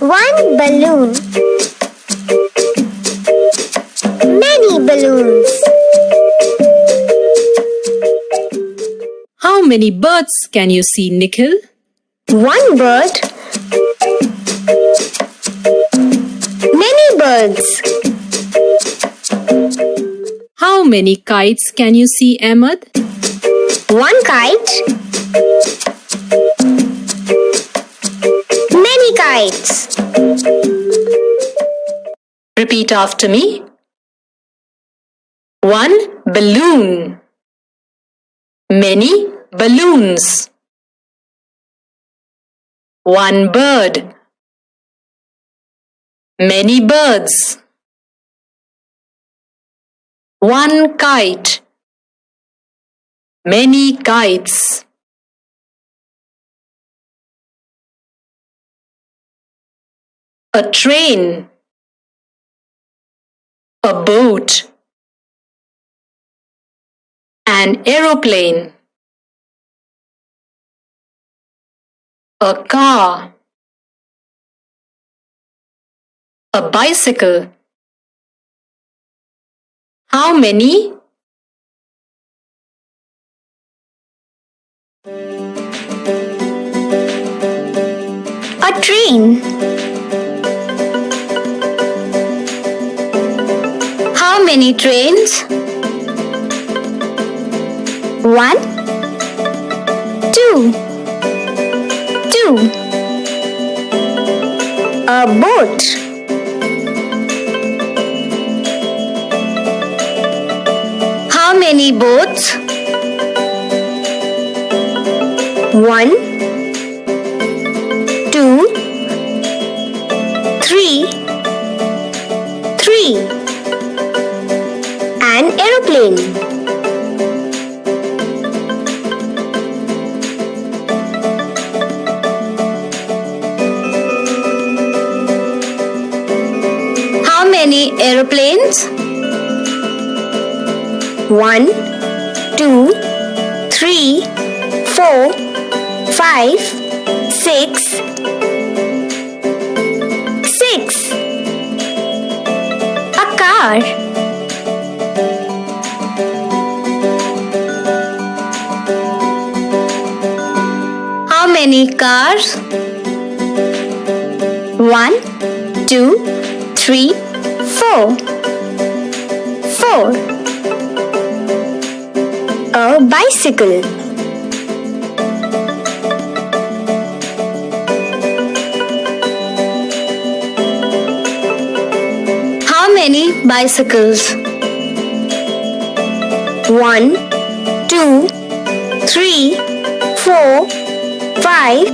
One balloon. Many balloons. How many birds can you see, Nikhil? One bird. Many birds. How many kites can you see, Ahmed? One kite. Many kites. Repeat after me. One balloon. Many balloons. One bird. Many birds. One kite. Many kites. A train. A boat. An aeroplane. A car. A bicycle. How many? A train. How many trains? One. Two. A boat. How many boats? One. Two. Three. An aeroplane. How many aeroplanes? One, two, three, four, five, six. A car. How many cars? One, two, three, four. A bicycle. How many bicycles? One, two, three, four, five.